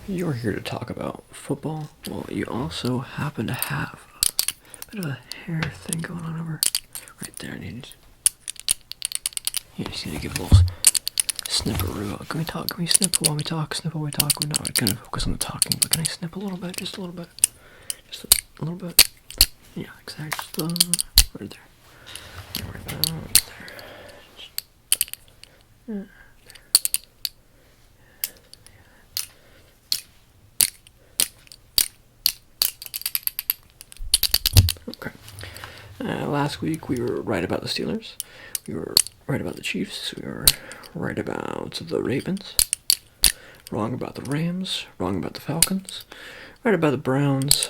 You're here to talk about football. Well, you also happen to have a bit of a hair thing going on over right there. You just need to give a little snipperoo. Can we talk? Can we snip while we talk? Snip while we talk? We're not going to focus on the talking, but can I snip a little bit? Just a little bit. Just a little bit. Yeah, exactly. Just right there. Yeah, right there. Yeah. Okay. Last week we were right about the Steelers. We were right about the Chiefs. We were right about the Ravens. Wrong about the Rams. Wrong about the Falcons. Right about the Browns.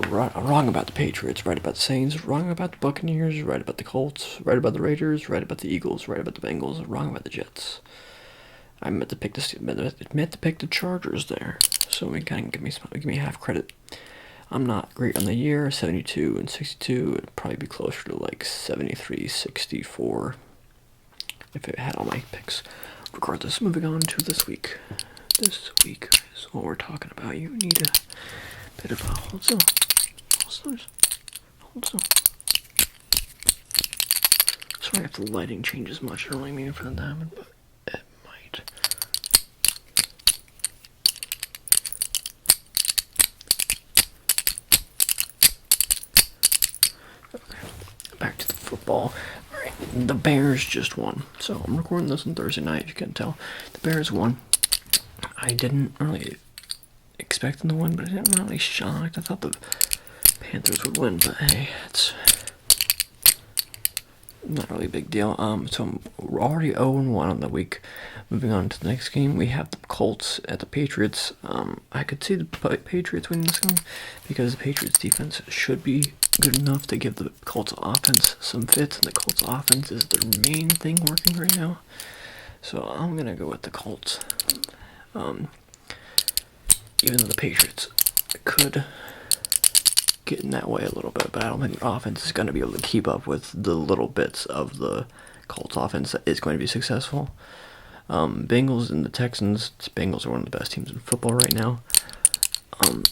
Wrong about the Patriots. Right about the Saints. Wrong about the Buccaneers. Right about the Colts. Right about the Raiders. Right about the Eagles. Right about the Bengals. Wrong about the Jets. I meant to pick the Chargers there, so it kind of give me half credit. I'm not great on the year, 72 and 62. It'd probably be closer to like 73, 64 if it had all my picks. Regardless, moving on to this week. This week is what we're talking about. You need a bit of a hold on. Sorry if the lighting changes much. I don't really mean for the diamond, but it might. Back to the football. Alright, the Bears just won. So I'm recording this on Thursday night, you can tell. The Bears won. I didn't really expect them to win, but I didn't really shocked. I thought the Panthers would win, but hey, it's not really a big deal. So we're already 0-1 on the week. Moving on to the next game, we have the Colts at the Patriots. I could see the Patriots winning this game because the Patriots defense should be good enough to give the Colts offense some fits, and the Colts offense is the main thing working right now. So I'm gonna go with the Colts. Even though the Patriots could get in that way a little bit, but I don't think the offense is going to be able to keep up with the little bits of the Colts offense that is going to be successful. Bengals and the Texans. Bengals are one of the best teams in football right now.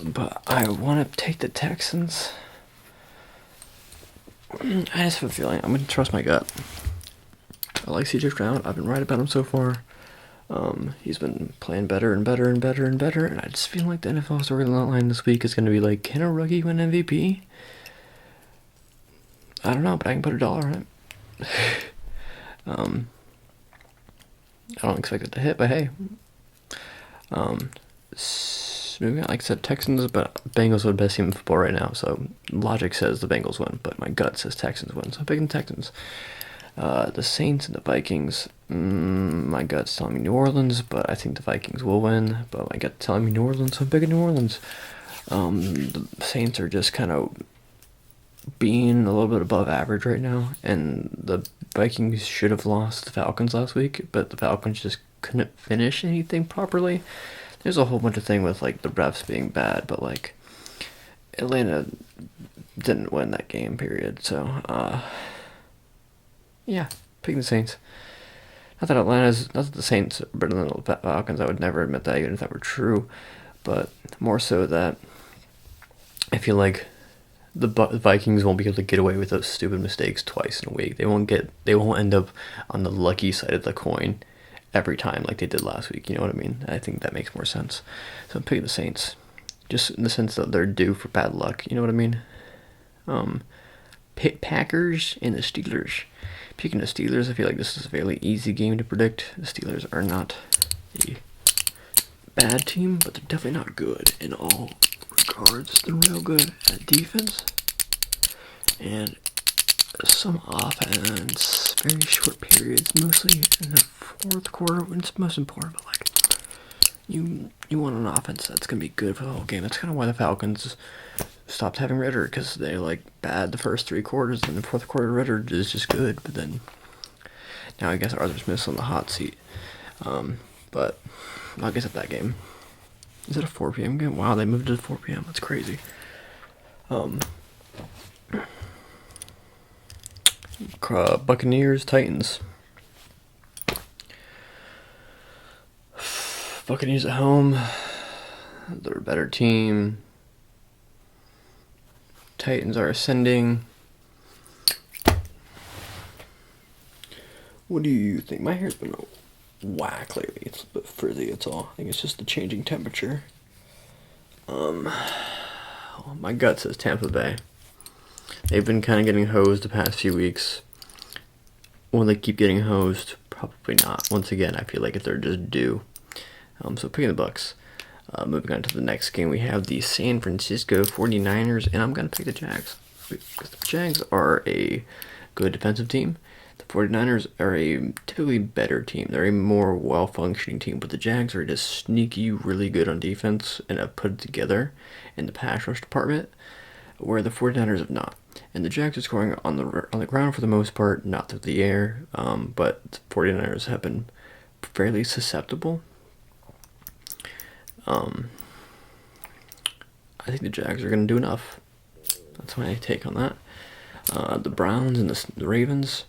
But I want to take the Texans. I just have a feeling I'm going to trust my gut. I like CJ Stroud. I've been right about him so far. He's been playing better and better and better and better, and I just feel like the NFL storyline this week is going to be like, can a rookie win MVP? I don't know, but I can put $1 on it. I don't expect it to hit, but hey. Maybe like I said, Texans, but Bengals are the best team in football right now, so logic says the Bengals win, but my gut says Texans win, so I'm picking the Texans. The Saints and the Vikings, my gut's telling me New Orleans, but I think the Vikings will win, but my gut's telling me New Orleans, so I'm picking New Orleans. The Saints are just kind of being a little bit above average right now, and the Vikings should have lost the Falcons last week, but the Falcons just couldn't finish anything properly. There's a whole bunch of things with like the refs being bad, but like Atlanta didn't win that game, period. So, yeah, picking the Saints. Not that the Saints are better than the Falcons. I would never admit that, even if that were true. But more so that I feel like the Vikings won't be able to get away with those stupid mistakes twice in a week. They won't end up on the lucky side of the coin every time like they did last week. You know what I mean? I think that makes more sense. So I'm picking the Saints, just in the sense that they're due for bad luck. You know what I mean? Packers and the Steelers. Picking the Steelers, I feel like this is a fairly easy game to predict. The Steelers are not a bad team, but they're definitely not good in all regards. They're real good at defense and some offense, very short periods, mostly in the fourth quarter when it's most important, but like you want an offense that's going to be good for the whole game. That's kind of why the Falcons stopped having Ritter, because they're like bad the first 3 quarters, and the fourth quarter Ritter is just good, but then now I guess Arthur Smith's on the hot seat. But I'll guess at that game. Is it a 4 p.m. game? Wow, they moved it to 4 p.m. That's crazy. Buccaneers, Titans. Buccaneers at home. They're a better team. Titans are ascending. What do you think? My hair's been whack lately. It's a bit frizzy, that's all. I think it's just the changing temperature. My gut says Tampa Bay. They've been kind of getting hosed the past few weeks. Will they keep getting hosed? Probably not. Once again, I feel like if they're just due. So picking the Bucks. Moving on to the next game, we have the San Francisco 49ers, and I'm going to pick the Jags. Because the Jags are a good defensive team. The 49ers are a typically better team. They're a more well-functioning team, but the Jags are just sneaky, really good on defense, and have put it together in the pass rush department, where the 49ers have not. And the Jags are scoring on the ground for the most part, not through the air, but the 49ers have been fairly susceptible. I think the Jags are going to do enough. That's my take on that. The Browns and the Ravens.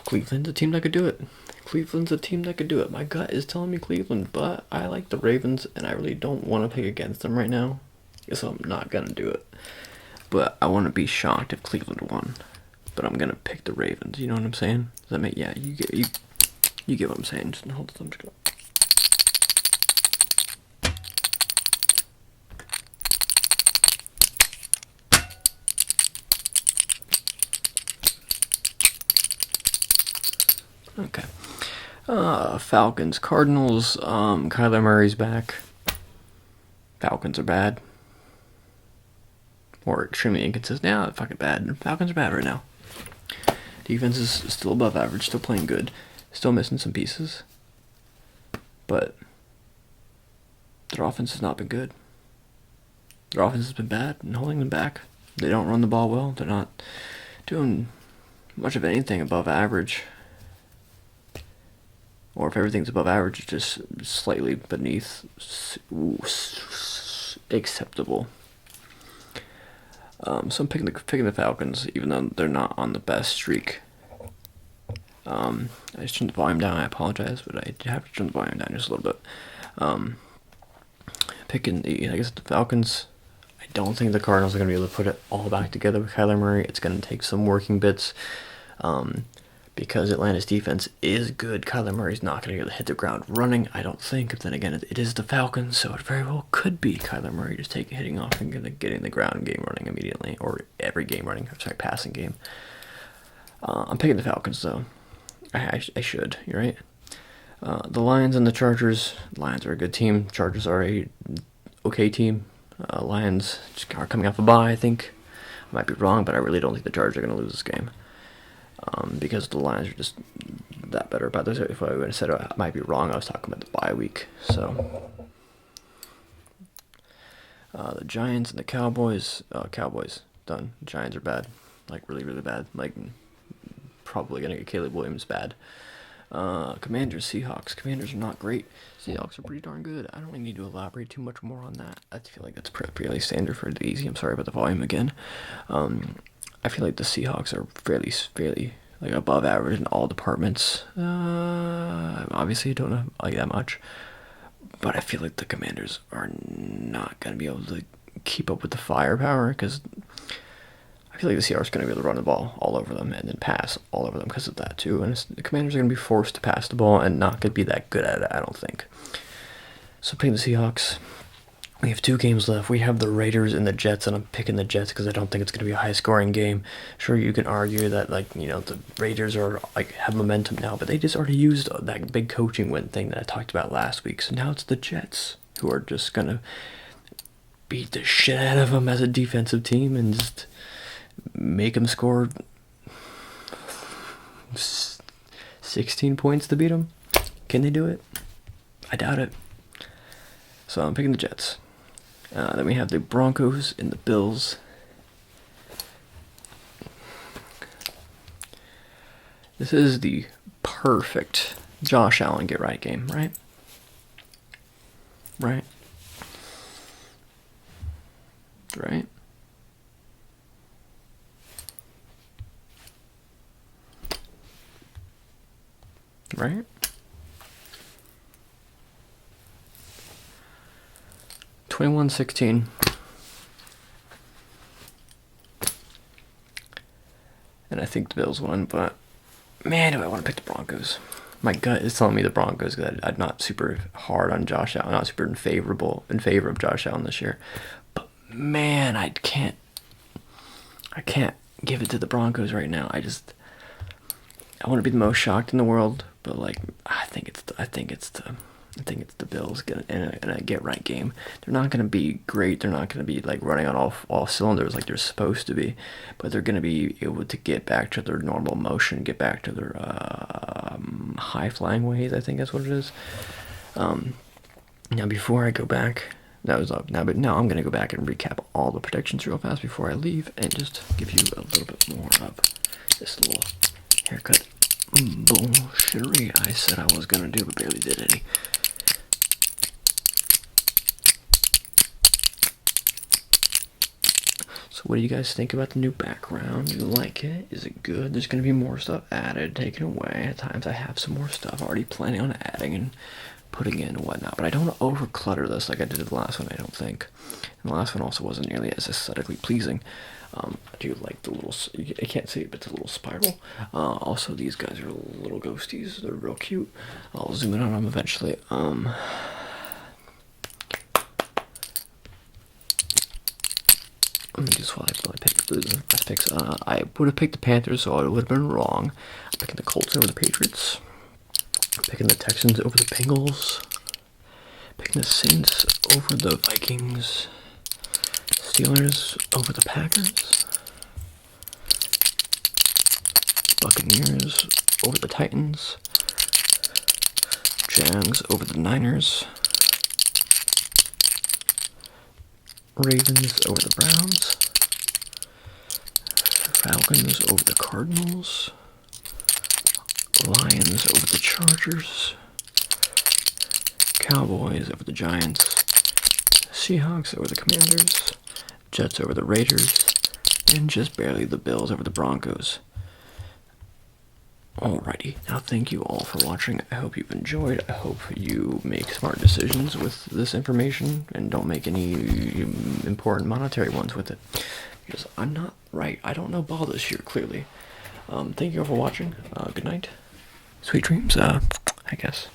Cleveland's a team that could do it. Cleveland's a team that could do it. My gut is telling me Cleveland, but I like the Ravens, and I really don't want to pick against them right now, so I'm not going to do it. But I want to be shocked if Cleveland won. But I'm going to pick the Ravens. You know what I'm saying? Does that make, yeah, you get what I'm saying. Just hold the thumbs. Okay. Falcons, Cardinals, Kyler Murray's back. Falcons are bad. Or extremely inconsistent. Yeah, fucking bad. Falcons are bad right now. Defense is still above average, still playing good. Still missing some pieces. But their offense has not been good. Their offense has been bad and holding them back. They don't run the ball well. They're not doing much of anything above average. Or if everything's above average, it's just slightly beneath acceptable. So I'm picking the Falcons, even though they're not on the best streak. I just turned the volume down. I apologize, but I did have to turn the volume down just a little bit. Picking the Falcons. I don't think the Cardinals are going to be able to put it all back together with Kyler Murray. It's going to take some working bits. Because Atlanta's defense is good, Kyler Murray's not going to be able to hit the ground running, I don't think. But then again, it is the Falcons, so it very well could be Kyler Murray just hitting off and getting the ground game running immediately, or every game running. Passing game. I'm picking the Falcons though. I should. You're right. The Lions and the Chargers. Lions are a good team. Chargers are a okay team. Lions just are coming off a bye. I think I might be wrong, but I really don't think the Chargers are going to lose this game. Because the Lions are just that better. But if I would have said I might be wrong, I was talking about the bye week. So the Giants and the Cowboys. Cowboys done. The Giants are bad, like really, really bad. Like probably gonna get Caleb Williams bad. Commanders, Seahawks. Commanders are not great. Seahawks are pretty darn good. I don't really need to elaborate too much more on that. I feel like that's pretty standard for the easy. I'm sorry about the volume again. I feel like the Seahawks are fairly like above average in all departments. Obviously, I don't know like that much, but I feel like the Commanders are not going to be able to keep up with the firepower because I feel like the Seahawks are going to be able to run the ball all over them and then pass all over them because of that too. And the Commanders are going to be forced to pass the ball and not going to be that good at it, I don't think. So picking the Seahawks. We have 2 games left. We have the Raiders and the Jets, and I'm picking the Jets because I don't think it's going to be a high-scoring game. Sure, you can argue that, the Raiders are have momentum now, but they just already used that big coaching win thing that I talked about last week. So now it's the Jets who are just going to beat the shit out of them as a defensive team and just make them score 16 points to beat them. Can they do it? I doubt it. So I'm picking the Jets. Then we have the Broncos and the Bills. This is the perfect Josh Allen get right game, right? Right? Right? Right? 21-16. And I think the Bills won, but man, do I want to pick the Broncos. My gut is telling me the Broncos because I'm not super hard on Josh Allen, not super in favor of Josh Allen this year. But man, I can't give it to the Broncos right now. I want to be the most shocked in the world, but like I think it's the Bills in a get right game. They're not gonna be great. They're not gonna be like running on all cylinders like they're supposed to be, but they're gonna be able to get back to their normal motion, get back to their high flying ways. I think that's what it is. Now before I go back, that was up now, but now I'm gonna go back and recap all the predictions real fast before I leave, and just give you a little bit more of this little haircut bullshittery I said I was gonna do, but barely did any. So what do you guys think about the new background? You like it? Is it good? There's gonna be more stuff added, taken away. At times I have some more stuff already planning on adding and putting in and whatnot, but I don't want to over clutter this like I did the last one, I don't think. And the last one also wasn't nearly as aesthetically pleasing. I do like the little, I can't see it, but the little spiral. Also, these guys are little ghosties. They're real cute. I'll zoom in on them eventually. Let me just while I pick the best picks. I would have picked the Panthers, so I would have been wrong. I'm picking the Colts over the Patriots. I'm picking the Texans over the Bengals. Picking the Saints over the Vikings. Steelers over the Packers. Buccaneers over the Titans. Jags over the Niners. Ravens over the Browns. Falcons over the Cardinals. Lions over the Chargers. Cowboys over the Giants. Seahawks over the Commanders. Jets over the Raiders. And just barely the Bills over the Broncos. Alrighty, now thank you all for watching. I hope you've enjoyed. I hope you make smart decisions with this information and don't make any important monetary ones with it. Because I'm not right. I don't know ball this year, clearly. Thank you all for watching. Good night. Sweet dreams, I guess.